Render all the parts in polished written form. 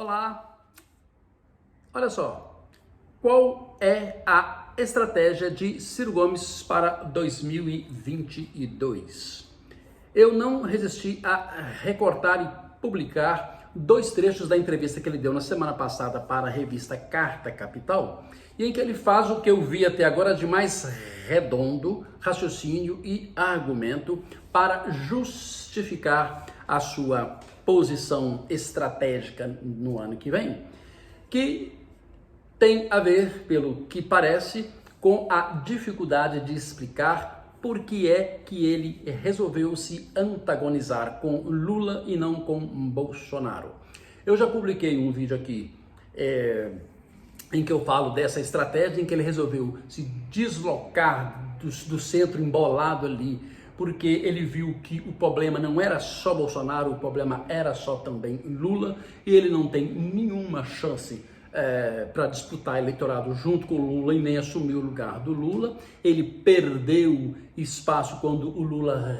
Olá, olha só, qual é a estratégia de Ciro Gomes para 2022? Eu não resisti a recortar e publicar dois trechos da entrevista que ele deu na semana passada para a revista Carta Capital, e em que ele faz o que eu vi até agora de mais redondo raciocínio e argumento para justificar a sua posição estratégica no ano que vem, que tem a ver, pelo que parece, com a dificuldade de explicar por que é que ele resolveu se antagonizar com Lula e não com Bolsonaro. Eu já publiquei um vídeo aqui em que eu falo dessa estratégia, em que ele resolveu se deslocar do centro embolado ali, porque ele viu que o problema não era só Bolsonaro, o problema era só também Lula, e ele não tem nenhuma chance para disputar eleitorado junto com o Lula e nem assumir o lugar do Lula. Ele perdeu espaço quando o Lula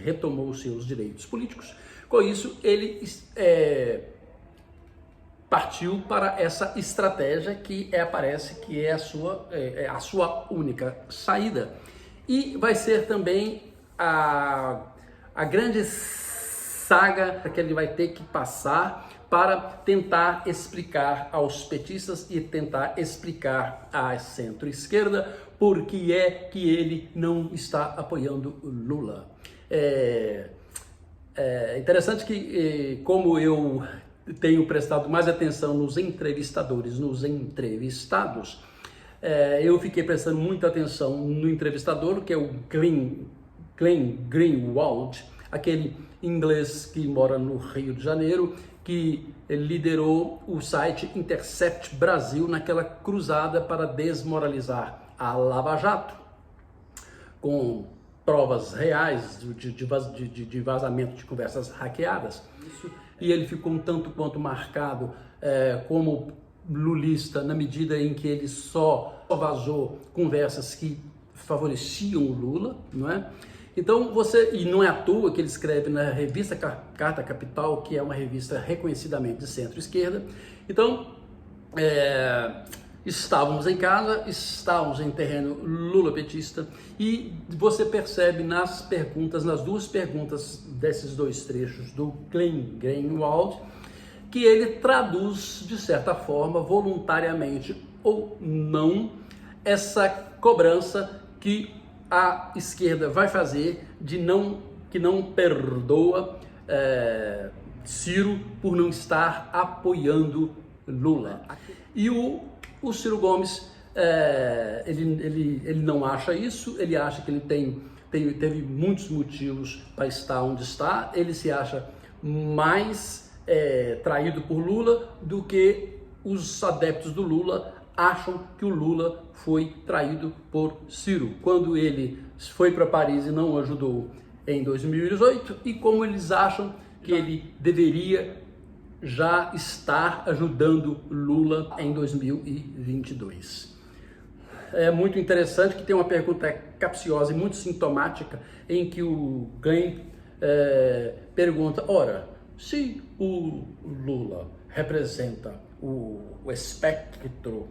retomou seus direitos políticos. Com isso, ele partiu para essa estratégia que parece que é a sua única saída. E vai ser também a grande saga que ele vai ter que passar para tentar explicar aos petistas e tentar explicar à centro-esquerda por que é que ele não está apoiando Lula. É interessante que, como eu tenho prestado mais atenção nos entrevistadores, nos entrevistados, eu fiquei prestando muita atenção no entrevistador, que é o Glenn Greenwald, aquele inglês que mora no Rio de Janeiro, que liderou o site Intercept Brasil naquela cruzada para desmoralizar a Lava Jato, com provas reais de vazamento de conversas hackeadas. E ele ficou um tanto quanto marcado como lulista, na medida em que ele só vazou conversas que favoreciam o Lula, não é? Então e não é à toa que ele escreve na revista Carta Capital, que é uma revista reconhecidamente de centro-esquerda. Então, estávamos em casa, estávamos em terreno lula-petista, e você percebe nas duas perguntas desses dois trechos do Glenn Greenwald, que ele traduz, de certa forma, voluntariamente ou não, essa cobrança que a esquerda vai fazer que não perdoa Ciro por não estar apoiando Lula. E o Ciro Gomes, ele não acha isso, ele acha que ele teve muitos motivos para estar onde está, ele se acha mais traído por Lula do que os adeptos do Lula acham que o Lula foi traído por Ciro, quando ele foi para Paris e não ajudou em 2018, e como eles acham que ele deveria já estar ajudando Lula em 2022. É muito interessante que tem uma pergunta capciosa e muito sintomática, em que o Glenn pergunta: ora, se o Lula representa o espectro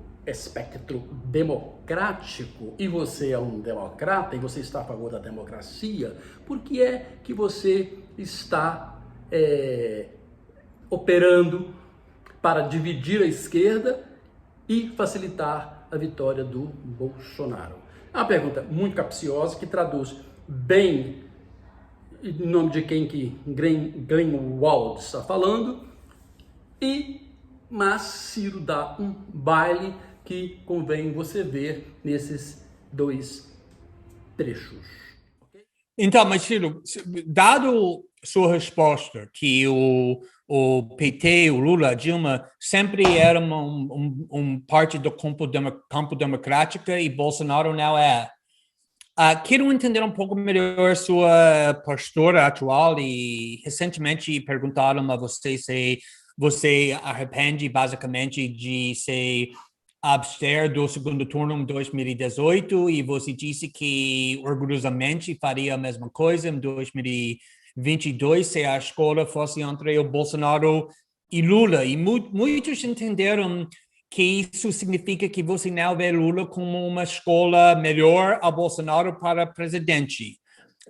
democrático e você é um democrata e você está a favor da democracia, por que é que você está operando para dividir a esquerda e facilitar a vitória do Bolsonaro? É uma pergunta muito capciosa que traduz bem em nome de quem que Greenwald está falando, mas Ciro dá um baile que convém você ver nesses dois trechos. Então, mas Ciro, dado sua resposta que o PT, o Lula, a Dilma, sempre era parte do campo democrático e Bolsonaro não é. Quero entender um pouco melhor sua postura atual, e recentemente perguntaram a você se você arrepende basicamente de se abster do segundo turno em 2018, e você disse que orgulhosamente faria a mesma coisa em 2022 se a escolha fosse entre o Bolsonaro e Lula, e muitos entenderam que isso significa que você não vê Lula como uma escola melhor a Bolsonaro para presidente.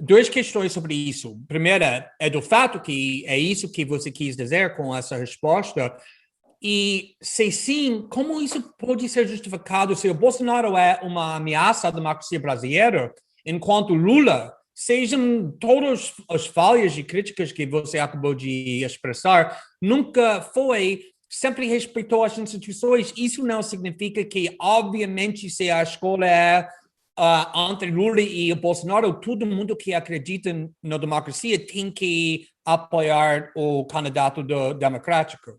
Duas questões sobre isso. Primeira é do fato que é isso que você quis dizer com essa resposta. E se sim, como isso pode ser justificado se o Bolsonaro é uma ameaça à democracia brasileira, enquanto Lula, sejam todas as falhas e críticas que você acabou de expressar, nunca foi, sempre respeitou as instituições. Isso não significa que, obviamente, se a escola é entre Lula e o Bolsonaro, todo mundo que acredita na democracia tem que apoiar o candidato democrático.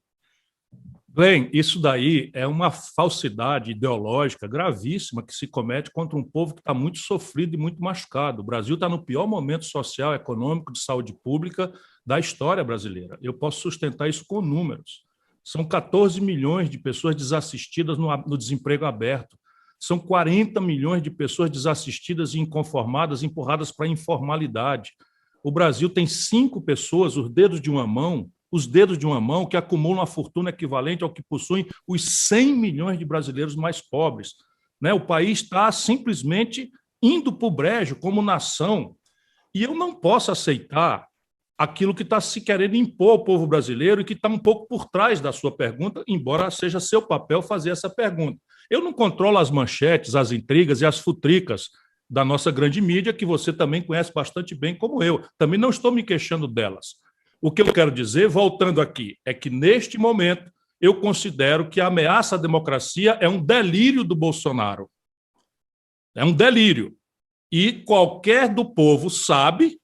Glenn, isso daí é uma falsidade ideológica gravíssima que se comete contra um povo que está muito sofrido e muito machucado. O Brasil está no pior momento social, econômico, de saúde pública da história brasileira. Eu posso sustentar isso com números. São 14 milhões de pessoas desassistidas no desemprego aberto. São 40 milhões de pessoas desassistidas e inconformadas, empurradas para a informalidade. O Brasil tem 5 pessoas, os dedos de uma mão, que acumulam a fortuna equivalente ao que possuem os 100 milhões de brasileiros mais pobres. Né? O país está simplesmente indo para o brejo como nação. E eu não posso aceitar aquilo que está se querendo impor ao povo brasileiro e que está um pouco por trás da sua pergunta, embora seja seu papel fazer essa pergunta. Eu não controlo as manchetes, as intrigas e as futricas da nossa grande mídia, que você também conhece bastante bem como eu. Também não estou me queixando delas. O que eu quero dizer, voltando aqui, é que, neste momento, eu considero que a ameaça à democracia é um delírio do Bolsonaro. É um delírio. E qualquer do povo sabe,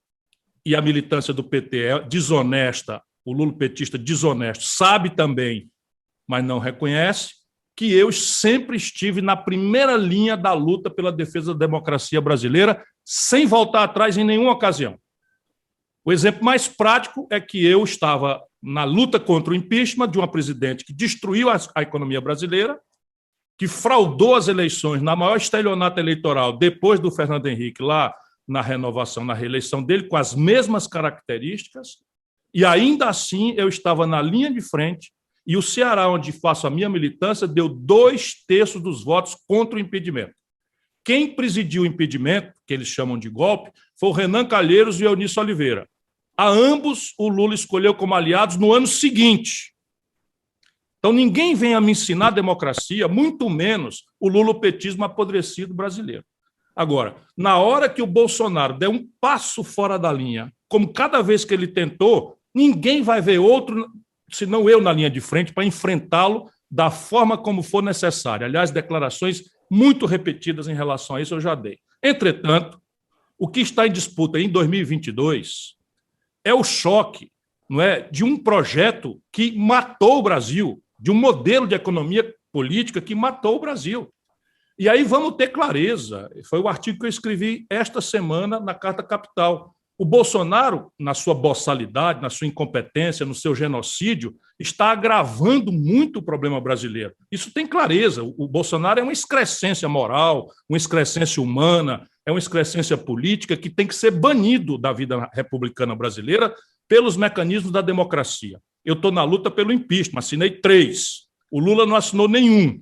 e a militância do PT é desonesta, o lulopetista desonesto sabe também, mas não reconhece, que eu sempre estive na primeira linha da luta pela defesa da democracia brasileira, sem voltar atrás em nenhuma ocasião. O exemplo mais prático é que eu estava na luta contra o impeachment de uma presidente que destruiu a economia brasileira, que fraudou as eleições na maior estelionato eleitoral depois do Fernando Henrique, lá na renovação, na reeleição dele, com as mesmas características, e ainda assim eu estava na linha de frente, e o Ceará, onde faço a minha militância, deu 2/3 dos votos contra o impedimento. Quem presidiu o impedimento, que eles chamam de golpe, foi o Renan Calheiros e o Eunício Oliveira. A ambos, o Lula escolheu como aliados no ano seguinte. Então, ninguém vem a me ensinar democracia, muito menos o lulopetismo apodrecido brasileiro. Agora, na hora que o Bolsonaro der um passo fora da linha, como cada vez que ele tentou, ninguém vai ver outro, senão eu na linha de frente, para enfrentá-lo da forma como for necessária. Aliás, declarações muito repetidas em relação a isso eu já dei. Entretanto, o que está em disputa em 2022 é o choque, não é, de um projeto que matou o Brasil, de um modelo de economia política que matou o Brasil. E aí vamos ter clareza. Foi o artigo que eu escrevi esta semana na Carta Capital. O Bolsonaro, na sua boçalidade, na sua incompetência, no seu genocídio, está agravando muito o problema brasileiro. Isso tem clareza. O Bolsonaro é uma excrescência moral, uma excrescência humana, é uma excrescência política que tem que ser banido da vida republicana brasileira pelos mecanismos da democracia. Eu estou na luta pelo impeachment, assinei 3. O Lula não assinou nenhum,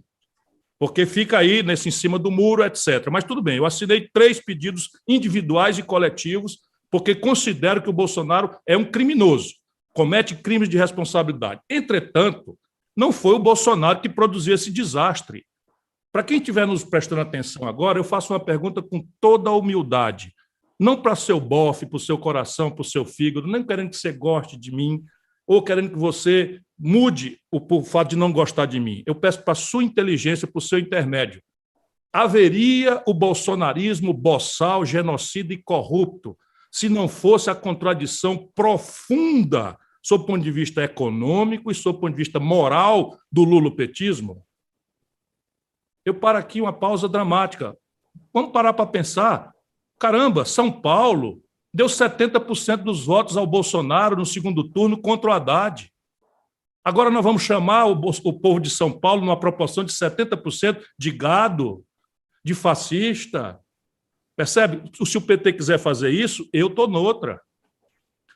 porque fica aí nesse em cima do muro, etc. Mas tudo bem, eu assinei 3 pedidos individuais e coletivos, porque considero que o Bolsonaro é um criminoso, comete crimes de responsabilidade. Entretanto, não foi o Bolsonaro que produziu esse desastre. Para quem estiver nos prestando atenção agora, eu faço uma pergunta com toda a humildade, não para seu bofe, para o seu coração, para o seu fígado, nem querendo que você goste de mim, ou querendo que você mude o fato de não gostar de mim. Eu peço para a sua inteligência, para o seu intermédio. Haveria o bolsonarismo boçal, genocida e corrupto se não fosse a contradição profunda, sob o ponto de vista econômico e sob o ponto de vista moral do lulopetismo? Eu paro aqui uma pausa dramática. Vamos parar para pensar. Caramba, São Paulo deu 70% dos votos ao Bolsonaro no segundo turno contra o Haddad. Agora nós vamos chamar o povo de São Paulo numa proporção de 70% de gado, de fascista. Percebe? Se o PT quiser fazer isso, eu estou noutra.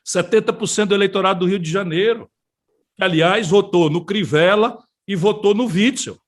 70% do eleitorado do Rio de Janeiro. que, aliás, votou no Crivella e votou no Witzel,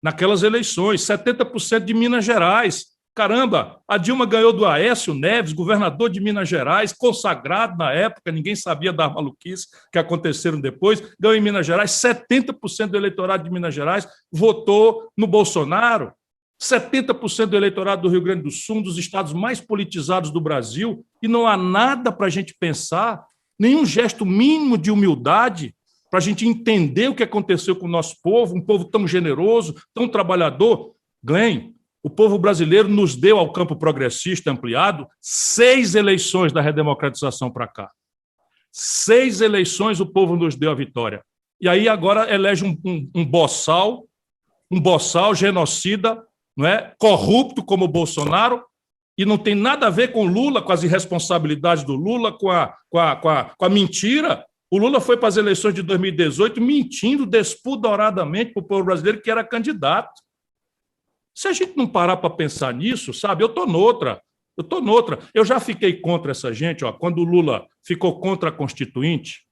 naquelas eleições, 70% de Minas Gerais. Caramba, a Dilma ganhou do Aécio Neves, governador de Minas Gerais, consagrado na época, ninguém sabia das maluquices que aconteceram depois, ganhou em Minas Gerais, 70% do eleitorado de Minas Gerais votou no Bolsonaro, 70% do eleitorado do Rio Grande do Sul, um dos estados mais politizados do Brasil, e não há nada para a gente pensar, nenhum gesto mínimo de humildade para a gente entender o que aconteceu com o nosso povo, um povo tão generoso, tão trabalhador. Glenn, o povo brasileiro nos deu ao campo progressista ampliado 6 eleições da redemocratização para cá. 6 eleições o povo nos deu a vitória. E aí agora elege um boçal genocida, não é? Corrupto como o Bolsonaro, e não tem nada a ver com Lula, com as irresponsabilidades do Lula, com a mentira. O Lula foi para as eleições de 2018 mentindo despudoradamente para o povo brasileiro que era candidato. Se a gente não parar para pensar nisso, sabe, eu estou noutra. Eu já fiquei contra essa gente, ó, quando o Lula ficou contra a Constituinte,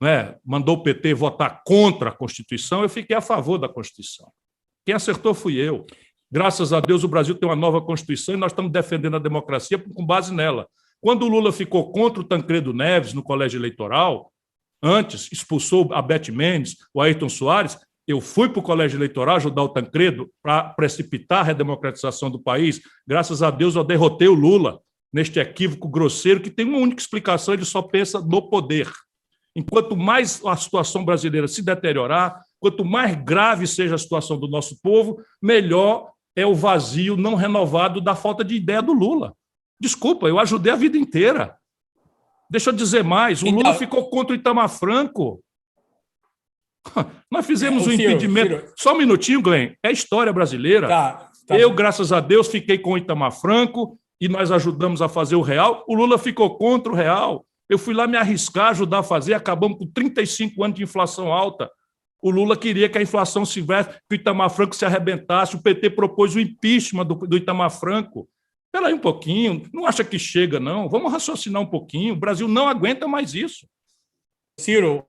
né, mandou o PT votar contra a Constituição, eu fiquei a favor da Constituição. Quem acertou fui eu. Graças a Deus o Brasil tem uma nova Constituição e nós estamos defendendo a democracia com base nela. Quando o Lula ficou contra o Tancredo Neves no colégio eleitoral, antes expulsou a Beth Mendes, o Ayrton Soares, eu fui para o colégio eleitoral ajudar o Tancredo para precipitar a redemocratização do país. Graças a Deus eu derrotei o Lula neste equívoco grosseiro que tem uma única explicação, ele só pensa no poder. Enquanto mais a situação brasileira se deteriorar, quanto mais grave seja a situação do nosso povo, melhor é o vazio não renovado da falta de ideia do Lula. Desculpa, eu ajudei a vida inteira. Deixa eu dizer mais, o Lula ficou contra o Itamar Franco. Nós fizemos um impedimento. Só um minutinho, Glenn. É história brasileira. Tá. Eu, graças a Deus, fiquei com o Itamar Franco e nós ajudamos a fazer o real. O Lula ficou contra o real. Eu fui lá me arriscar, ajudar a fazer. Acabamos com 35 anos de inflação alta. O Lula queria que a inflação se tivesse, que o Itamar Franco se arrebentasse. O PT propôs o impeachment do Itamar Franco. Espera aí um pouquinho. Não acha que chega, não? Vamos raciocinar um pouquinho. O Brasil não aguenta mais isso. Ciro,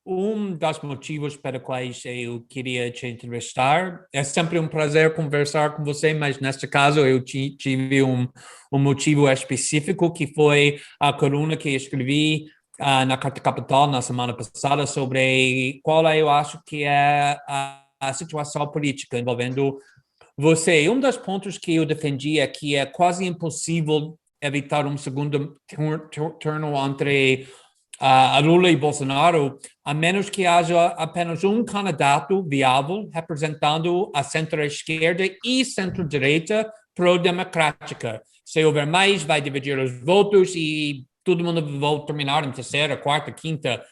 um dos motivos para quais eu queria te entrevistar, é sempre um prazer conversar com você, mas neste caso eu tive um motivo específico, que foi a coluna que escrevi na Carta Capital na semana passada sobre qual eu acho que é a situação política envolvendo você. Um dos pontos que eu defendi é que é quase impossível evitar um segundo turno entre a Lula e Bolsonaro, a menos que haja apenas um candidato viável representando a centro-esquerda e centro-direita pro-democrática. Se houver mais, vai dividir os votos e todo mundo vai terminar em terceira, quarta, quinta.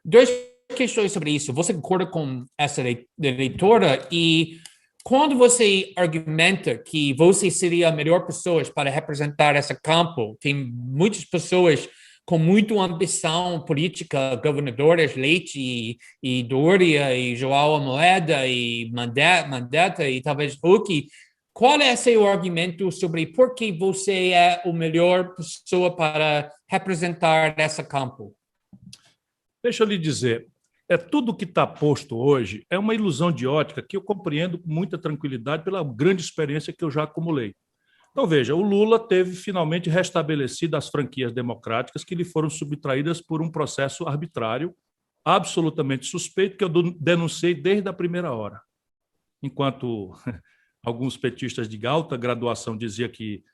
2 questões sobre isso. Você concorda com essa leitura? E quando você argumenta que você seria a melhor pessoa para representar esse campo, tem muitas pessoas com muita ambição política, governadores Leite e Dória e João Moeda e Mandetta e talvez Huck. Qual é seu argumento sobre por que você é a melhor pessoa para representar esse campo? Deixa eu lhe dizer, tudo que está posto hoje é uma ilusão de ótica que eu compreendo com muita tranquilidade pela grande experiência que eu já acumulei. Então, veja, o Lula teve finalmente restabelecido as franquias democráticas que lhe foram subtraídas por um processo arbitrário, absolutamente suspeito, que eu denunciei desde a primeira hora. Enquanto alguns petistas de alta graduação diziam que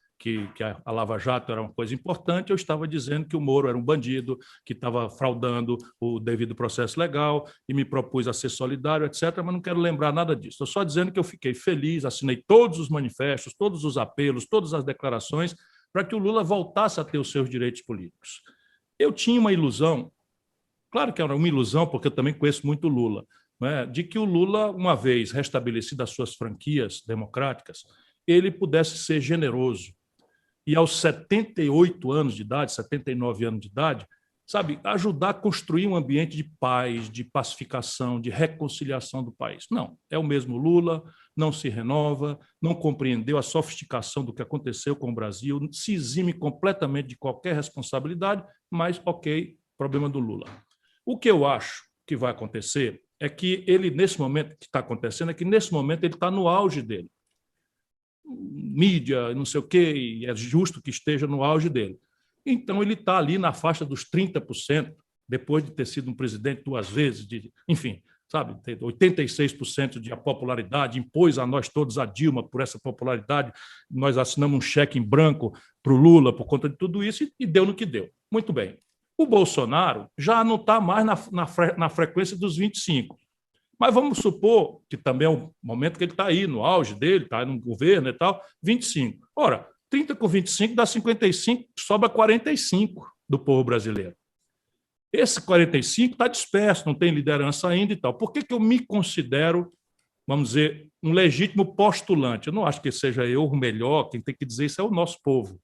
a Lava Jato era uma coisa importante, eu estava dizendo que o Moro era um bandido, que estava fraudando o devido processo legal e me propus a ser solidário, etc., mas não quero lembrar nada disso. Estou só dizendo que eu fiquei feliz, assinei todos os manifestos, todos os apelos, todas as declarações para que o Lula voltasse a ter os seus direitos políticos. Eu tinha uma ilusão, claro que era uma ilusão, porque eu também conheço muito o Lula, né, de que o Lula, uma vez restabelecidas as suas franquias democráticas, ele pudesse ser generoso. E aos 78 anos de idade, 79 anos de idade, sabe, ajudar a construir um ambiente de paz, de pacificação, de reconciliação do país. Não, é o mesmo Lula, não se renova, não compreendeu a sofisticação do que aconteceu com o Brasil, se exime completamente de qualquer responsabilidade, mas, ok, problema do Lula. O que eu acho que vai acontecer é que ele, nesse momento que está acontecendo, é que nesse momento ele está no auge dele. Mídia, não sei o quê, e é justo que esteja no auge dele. Então, ele está ali na faixa dos 30%, depois de ter sido um presidente 2 vezes, enfim, sabe, 86% de popularidade, impôs a nós todos a Dilma por essa popularidade, nós assinamos um cheque em branco para o Lula por conta de tudo isso e deu no que deu. Muito bem. O Bolsonaro já não está mais na frequência dos 25%. Mas vamos supor que também é o momento que ele está aí, no auge dele, está no governo e tal, 25%. Ora, 30 com 25 dá 55, sobra 45 do povo brasileiro. Esse 45 está disperso, não tem liderança ainda e tal. Por que eu me considero, vamos dizer, um legítimo postulante? Eu não acho que seja eu o melhor, quem tem que dizer isso é o nosso povo.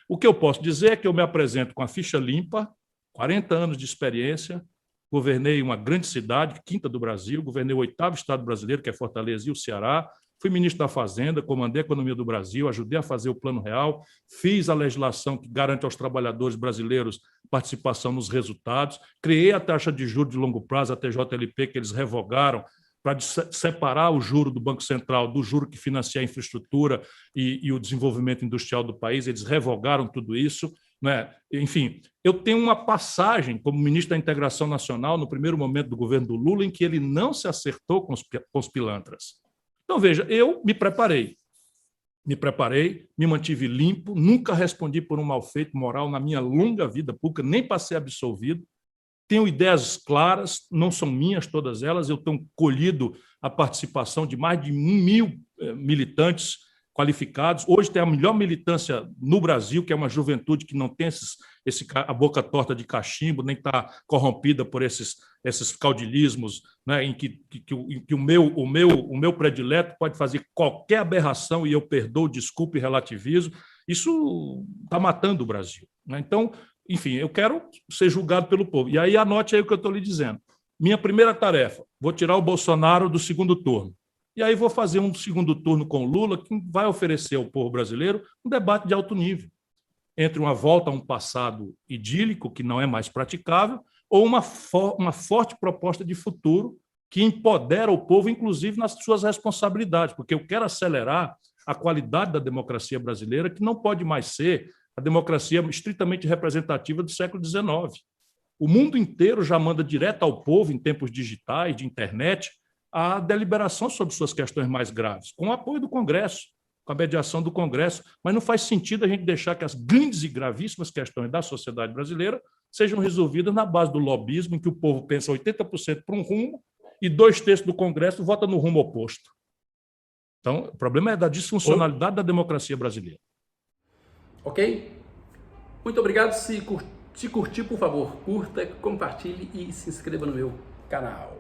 O que eu posso dizer é que eu me apresento com a ficha limpa, 40 anos de experiência, governei uma grande cidade, 5ª do Brasil, governei o 8º estado brasileiro, que é Fortaleza e o Ceará, fui ministro da Fazenda, comandei a economia do Brasil, ajudei a fazer o Plano Real, fiz a legislação que garante aos trabalhadores brasileiros participação nos resultados, criei a taxa de juros de longo prazo, a TJLP, que eles revogaram, para separar o juro do Banco Central do juro que financia a infraestrutura e o desenvolvimento industrial do país, eles revogaram tudo isso. Né? Enfim, eu tenho uma passagem como ministro da Integração Nacional no primeiro momento do governo do Lula em que ele não se acertou com os pilantras. Então, veja, eu me preparei, me mantive limpo, nunca respondi por um mal feito moral na minha longa vida pública, nem passei absolvido, tenho ideias claras, não são minhas todas elas, eu tenho colhido a participação de mais de 1.000 militantes qualificados. Hoje tem a melhor militância no Brasil, que é uma juventude que não tem a boca torta de cachimbo, nem está corrompida por esses caudilismos, né, em que o meu predileto pode fazer qualquer aberração e eu perdoo, desculpe e relativizo. Isso está matando o Brasil. Né? Então, enfim, eu quero ser julgado pelo povo. E aí anote aí o que eu estou lhe dizendo. Minha primeira tarefa, vou tirar o Bolsonaro do segundo turno. E aí vou fazer um segundo turno com o Lula, que vai oferecer ao povo brasileiro um debate de alto nível, entre uma volta a um passado idílico, que não é mais praticável, ou uma forte proposta de futuro que empodera o povo, inclusive nas suas responsabilidades, porque eu quero acelerar a qualidade da democracia brasileira, que não pode mais ser a democracia estritamente representativa do século XIX. O mundo inteiro já manda direto ao povo, em tempos digitais, de internet, a deliberação sobre suas questões mais graves, com o apoio do Congresso, com a mediação do Congresso, mas não faz sentido a gente deixar que as grandes e gravíssimas questões da sociedade brasileira sejam resolvidas na base do lobismo, em que o povo pensa 80% para um rumo e 2/3 do Congresso vota no rumo oposto. Então, o problema é da disfuncionalidade da democracia brasileira. Ok? Muito obrigado. Se curtir, por favor, curta, compartilhe e se inscreva no meu canal.